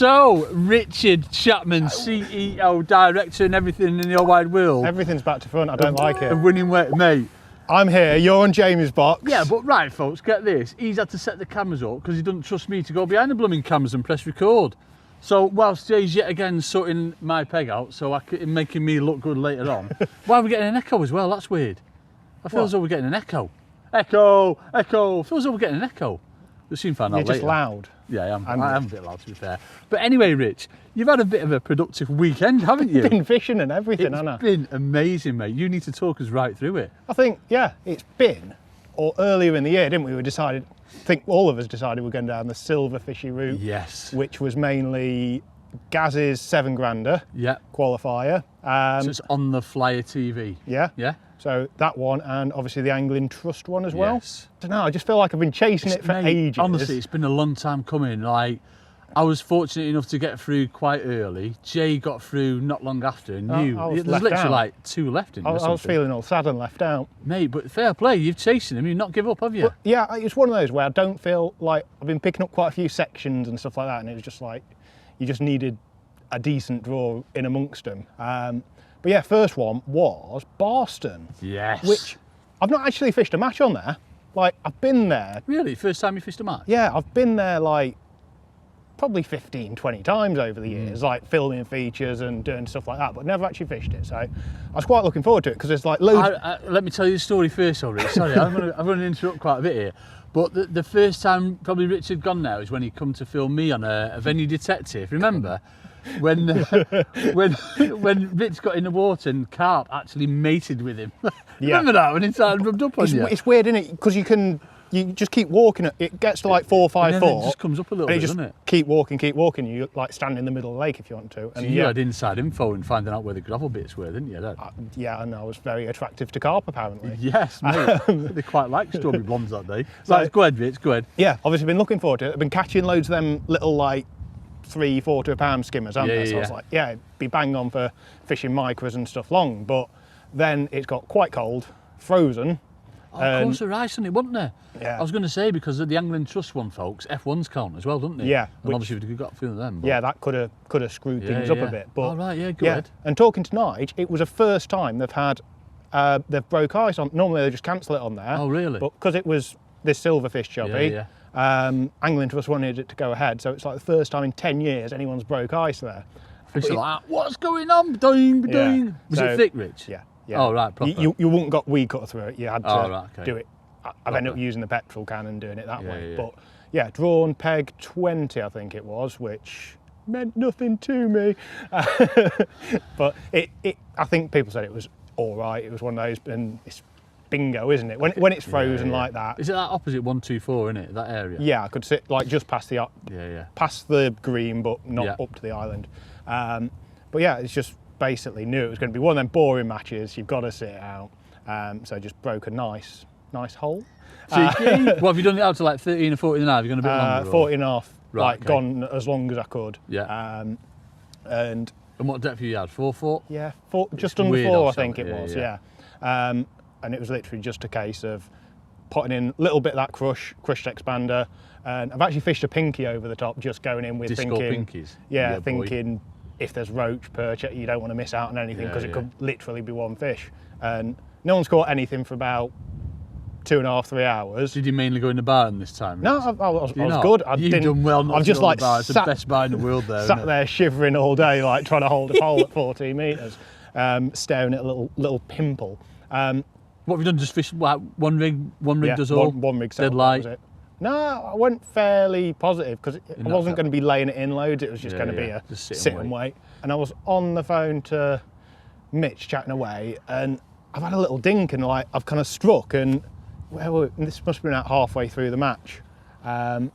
So, Richard Chapman, CEO, director and everything in the whole wide world. Everything's back to front, I don't like it. A winning way, mate. I'm here, you're on Jamie's box. Yeah, but right, folks, get this. He's had to set the cameras up because he doesn't trust me to go behind the blooming cameras and press record. So, whilst Jay's yet again sorting my peg out, so making me look good later on, why are we getting an echo as well? That's weird. I feel as though we're getting an echo. Echo, echo. I feel as though we're getting an echo. We'll soon find out later. You're just loud. Yeah, I am a bit loud, to be fair. But anyway, Rich, you've had a bit of a productive weekend, haven't you? Been fishing and everything, haven't I? It's been amazing, mate. You need to talk us right through it. I think, yeah, it's been, or earlier in the year, didn't we? I think all of us decided we're going down the silver fishy route. Yes. Which was mainly Gaz's 7 grander qualifier. So it's on the Flyer TV. Yeah. Yeah. So that one, and obviously the Angling Trust one as well. Yes. I don't know, I just feel like I've been chasing it for ages. Honestly, it's been a long time coming. Like, I was fortunate enough to get through quite early. Jay got through not long after, and there's literally like 2 left in. I was feeling all sad and left out. Mate, but fair play, you've chasing him, you've not give up, have you? But yeah, it's one of those where I don't feel like I've been picking up quite a few sections and stuff like that, and it was just like, you just needed a decent draw in amongst them. But yeah, first one was Barston. Yes. Which I've not actually fished a match on there. Like, I've been there. Really? First time you fished a match? Yeah, I've been there like probably 15, 20 times over the years, like filming features and doing stuff like that, but never actually fished it. So I was quite looking forward to it because there's like loads. Let me tell you the story first, sorry. I'm going to interrupt quite a bit here. But the first time probably Richard gone now is when he come to film me on a Venue Detective. Remember? when Rich got in the water and carp actually mated with him. Remember that when it started rubbed up on you? It's weird, isn't it? Because you just keep walking. It gets to like 4 or 5 foot. It just comes up a little bit, doesn't it? Keep walking. You like stand in the middle of the lake if you want to. And so you had inside info in finding out where the gravel bits were, didn't you? Yeah, and I was very attractive to carp apparently. Yes, mate. They quite like strawberry blondes that day. So go ahead, Rich. Go ahead. Yeah, obviously been looking forward to it. I've been catching loads of them little like 3, 4 to a pound skimmers, haven't they? So I was like, yeah, it'd be bang on for fishing micros and stuff long. But then it's got quite cold, frozen. Oh, of course, there ice on it, wasn't there? Yeah. I was going to say, because of the Angling Trust one, folks, F1s count as well, don't they? Yeah. And obviously we've got a few of them. But... Yeah, that could have screwed things up a bit. But all right, yeah, go ahead. And talking to Nige, it was the first time they've broke ice on. Normally they just cancel it on there. Oh, really? But because it was this silverfish jobby, Angling Trust wanted it to go ahead, so it's like the first time in 10 years anyone's broke ice there. Fish are like, what's going on? Doing. Was it thick, Rich? Yeah. Oh, right, proper. You wouldn't got weed cut through it. You had to do it. I've ended up using the petrol can and doing it that way. But yeah, drawn peg 20, I think it was, which meant nothing to me. But I think people said it was all right. It was one of those, and it's bingo, isn't it? When it's frozen like that. Is it that opposite 124, isn't it? That area? Yeah, I could sit like just past the past the green, but not up to the island. But yeah, it's just basically knew it was going to be one of them boring matches. You've got to sit it out. So just broke a nice hole. What have you done it out to like 13 or 14 and a half? You're going to be longer? 14 and a half. Right, gone as long as I could. Yeah. And what depth have you had? 4 foot? Yeah, just under 4, I think it was. Yeah. And it was literally just a case of putting in a little bit of that crushed expander. And I've actually fished a pinky over the top, just going in with Disco thinking, pinkies. Yeah, thinking if there's roach, perch, you don't want to miss out on anything because it could literally be one fish. And no one's caught anything for about 2.5, 3 hours. Did you mainly go in the barn this time? No, I was good. You've done well not I've just like it's the best bar in the world there. Sat there shivering all day, like trying to hold a pole at 14 metres, staring at a little pimple. What have you done? Just fish one rig does all? One rig dead light. Was it. No, I went fairly positive because I wasn't going to be laying it in loads. It was just going to be a sit and wait. And I was on the phone to Mitch chatting away, and I've had a little dink, and like I've kind of struck, and this must have been about halfway through the match, and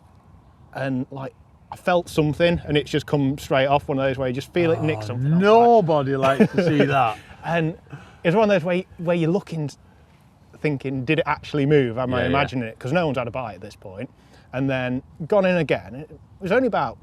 like I felt something, and it's just come straight off. One of those where you just feel it nick something. Nobody likes to see that. And it's one of those where you're looking, thinking, did it actually move? Am I imagining it? Because no one's had a bite at this point. And then gone in again. It was only about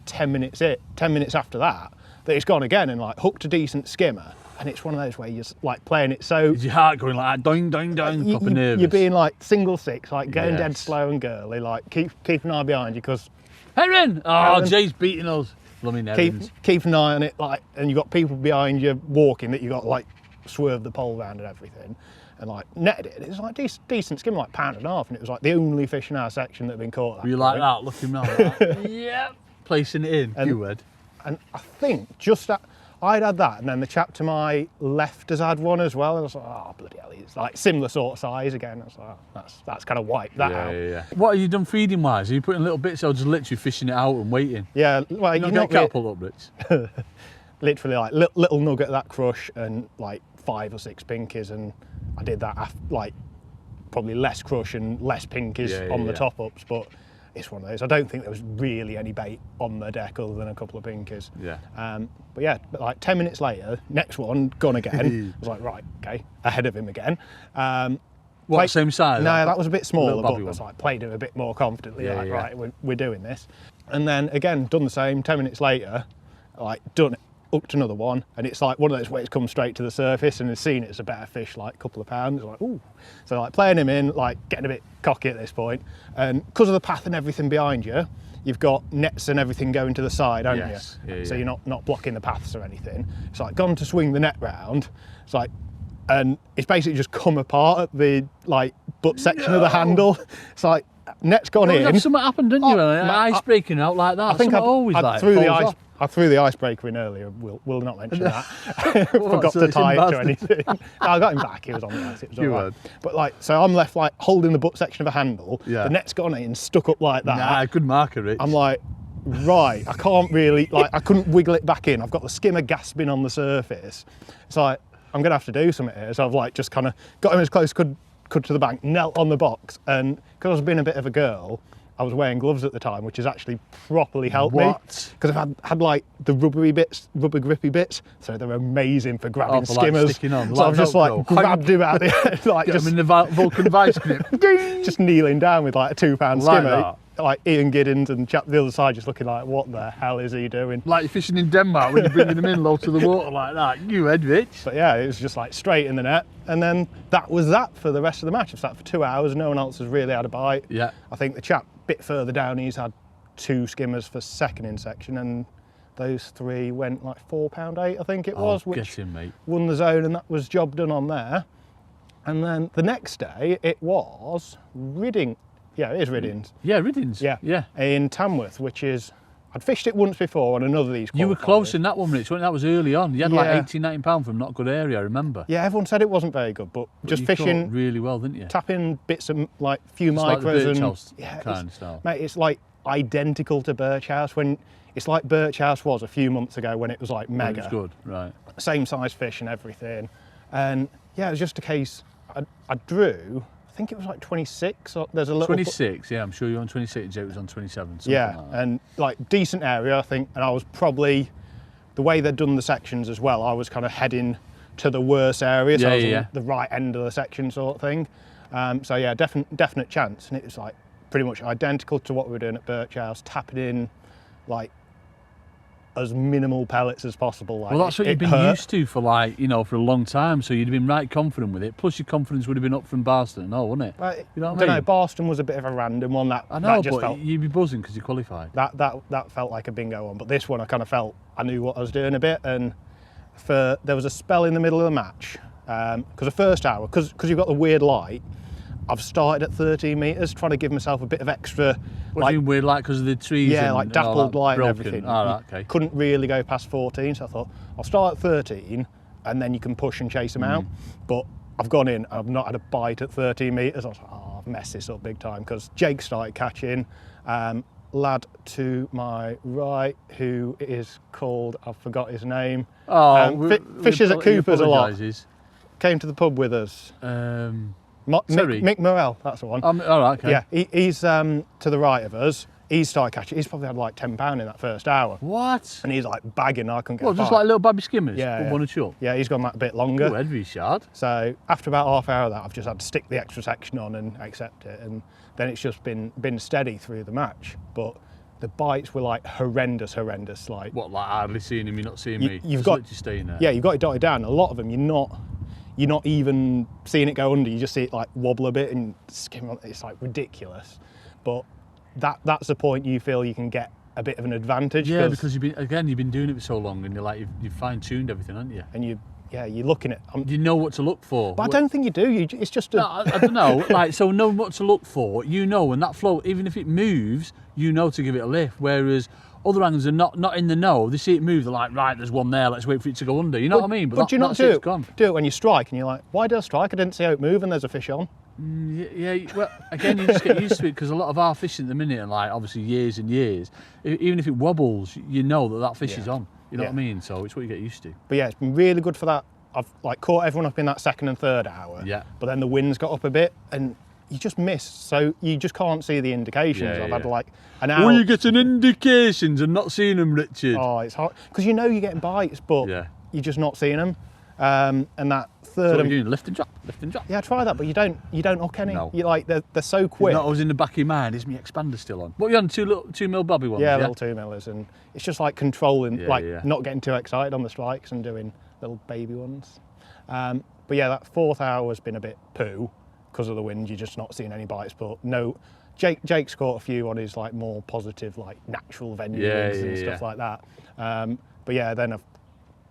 10 minutes after that it's gone again and like hooked a decent skimmer. And it's one of those where you're like playing it so... Is your heart going like doing, proper nervous? You're being like single six, like going dead slow and girly, like keep an eye behind you because... Heron! Oh, Jay's beating us. Blooming heavens. Keep an eye on it, like, and you've got people behind you walking that you got like swerve the pole round and everything, and like netted it. It was like decent skim, like £1.50, and it was like the only fish in our section that had been caught. Were you like that, looking round like that? Yeah, placing it in. And, you would. And I think just that I'd had that, and then the chap to my left has had one as well. And I was like, oh bloody hell, it's like similar sort of size again. I was like, oh, that's kind of wiped that out. Yeah. What have you done feeding wise? Are you putting little bits or just literally fishing it out and waiting? Yeah, well, you not get pull up bits. Literally like little nugget of that crush and like 5 or 6 pinkies, and I did that after, like probably less crush and less pinkies on the top ups, but it's one of those. I don't think there was really any bait on the deck other than a couple of pinkies. Yeah. But like 10 minutes later, next one gone again. I was like, right, okay, ahead of him again. Same size? No, that was a bit smaller, but I was like, played him a bit more confidently. Right, we're doing this. And then again, done the same. 10 minutes later, like done it. Hooked another one, and it's like one of those where it's come straight to the surface and has seen it as a better fish, like a couple of pounds. Like, ooh. So like playing him in, like getting a bit cocky at this point, and because of the path and everything behind you, you've got nets and everything going to the side, haven't you? So you're not blocking the paths or anything. It's like gone to swing the net round. It's like, and it's basically just come apart at the like butt section of the handle. It's like net's gone in. Something happened, didn't you? Ice breaking out like that. I think I threw the icebreaker in earlier. We'll not mention that. Forgot to tie it to anything. No, I got him back. He was on the ice. It was all right. But like, so I'm left like holding the butt section of a handle. Yeah. The net's gone in, stuck up like that. Nah, good marker, Rich. I'm like, right. I can't really like. I couldn't wiggle it back in. I've got the skimmer gasping on the surface. It's like I'm gonna have to do something here. So I've like just kind of got him as close as could to the bank, knelt on the box, and because I was being a bit of a girl, I was wearing gloves at the time, which has actually properly helped me. Because I've had like the rubber grippy bits, so they're amazing for grabbing skimmers. Like so I've just like grabbed him out of the end, like just in the Vulcan vice grip. Just kneeling down with like a £2 skimmer. Like Ian Giddens and chap the other side just looking like, what the hell is he doing? Like you're fishing in Denmark when you're bringing them in low to the water like that. You head, Rich. But yeah, it was just like straight in the net. And then that was that for the rest of the match. I've sat for 2 hours. No one else has really had a bite. Yeah. I think the chap a bit further down, he's had 2 skimmers for second in section, and those 3 went like £4.8, I think it was, which won the zone, and that was job done on there. And then the next day it was Ridding. Yeah, it is Riddings. Yeah, Riddings. Yeah. In Tamworth, which is, I'd fished it once before on another of these qualifiers. You were close in that one, Rich. That was early on. You had like 18, 19 pounds from not good area, I remember. Yeah, everyone said it wasn't very good, but just fishing really well, didn't you? Tapping bits of like few micros like the Birch and House kind of style. Mate, it's like identical to Birch House when it's like Birch House was a few months ago when it was like mega. It was good, right? Same size fish and everything, and yeah, it was just a case. I drew. I think it was like 26. Or there's a little 26. Yeah, I'm sure you're on 26. Jake was on 27. Yeah, like that. And like decent area, I think. And I was probably the way they'd done the sections as well. I was kind of heading to the worst area, so I was on the right end of the section, sort of thing. So yeah, definite chance. And it was like pretty much identical to what we were doing at Birch House, tapping in like as minimal pellets as possible. Like, well, that's what you've been used to for like, you know, for a long time. So you'd have been right confident with it. Plus your confidence would have been up from Barston and all, wouldn't it? Right. You know what I mean? Barston was a bit of a random one. I know, but you'd be buzzing because you qualified. That felt like a bingo one. But this one, I kind of felt I knew what I was doing a bit. And there was a spell in the middle of the match because the first hour, because you've got the weird light. I've started at 13 metres, trying to give myself a bit of extra. What do you mean weird light because of the trees? Yeah, and like dappled light and everything. Oh, right, okay. Couldn't really go past 14, so I thought I'll start at 13 and then you can push and chase them out. But I've gone in, I've not had a bite at 13 metres. I was like, oh, I've messed this up big time because Jake started catching. Lad to my right, who is called, I forgot his name. Fishes at Cooper's a lot. Came to the pub with us. Mick Morell, that's the one. All right, okay. Yeah, he's to the right of us. He's started catching. He's probably had like £10 in that first hour. What? And he's like bagging. I couldn't get. Well, just like little baby skimmers. Yeah. One a chuck. Yeah, he's gone that a bit longer. Oh, Edvy's shard. So after about half hour of that, I've just had to stick the extra section on and accept it, and then it's just been steady through the match. But the bites were like horrendous. Like what? Like hardly seeing him, you're not seeing me. You've got literally staying there. Yeah, you've got it dotted down. A lot of them, you're not even seeing it go under. You just see it like wobble a bit and skim on. It's like ridiculous. But that's the point you feel you can get a bit of an advantage. Yeah, because you've been doing it for so long, and you're like you've fine-tuned everything, haven't you? And you're looking at. You know what to look for. But I don't think you do. It's just a. No, I don't know. Like, so know what to look for. You know, when that float, even if it moves, you know to give it a lift. Whereas other anglers are not in the know. They see it move. They're like, right, there's one there. Let's wait for it to go under. You know what I mean? But do you not do it when you strike and you're like, why did I strike? I didn't see how it move and there's a fish on. Yeah. Well, again, you just get used to it because a lot of our fishing at the minute, are like obviously years and years. Even if it wobbles, you know that fish is on. You know what I mean? So it's what you get used to. But yeah, it's been really good for that. I've like caught everyone up in that second and third hour. Yeah. But then the wind's got up a bit and you just miss, so you just can't see the indications. I've had like an hour. Well, you're getting indications and not seeing them, Richard. Oh, it's hard because you know you're getting bites, but you're just not seeing them. And that third. So what are you doing? Lift and drop. Yeah, try that, but you don't hook any. No. You like they're so quick. I was in the back of your mind. Is my expander still on? What are you on? 2 mil bobby ones? Yeah, little 2 millers, and it's just like controlling, not getting too excited on the strikes and doing little baby ones. But yeah, that fourth hour has been a bit poo because of the wind. You're just not seeing any bites, but no. Jake's caught a few on his like more positive, like natural venue and stuff like that. But yeah, then I've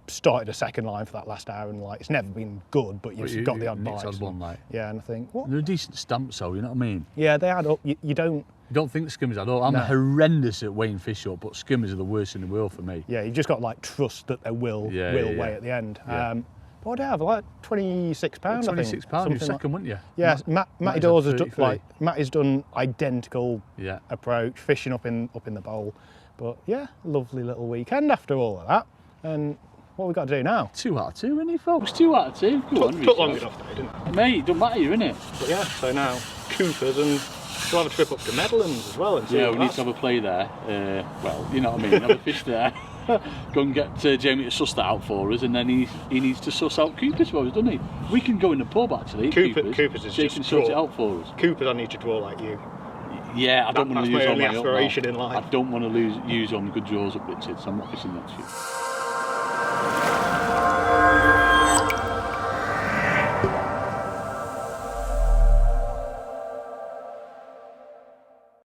started a second line for that last hour, and like it's never been good, but you've got the odd bites. One, like. Yeah, and I think what? They're a decent stamp, so you know what I mean. Yeah, they add up. You don't. You don't think the skimmers add up. I'm horrendous at weighing fish up, but skimmers are the worst in the world for me. Yeah, you just got like trust that they will weigh at the end. Yeah. But what do I have? Like £26. £26. You're second, weren't you? Yeah, Matty Dawes has done Matty's done identical approach, fishing up in the bowl. But yeah, lovely little weekend after all of that. And what we got to do now? 2 out of 2, isn't it, folks? 2 out of 2. Took long enough though, didn't it? Mate, it don't matter, you're in it. But yeah, so now Coopers, and we'll have a trip up to Medlands as well. And see we need to have a play there. Well, you know what I mean, have a fish there. Go and get Jamie to suss that out for us, and then he needs to suss out Coopers for us, doesn't he? We can go in the pub actually. Coopers is just sort it out for us. Coopers, I need to draw like you. Yeah, I don't want to use all my aspiration in life. I don't want to use on good draws up, Richard, so I'm not fishing next year.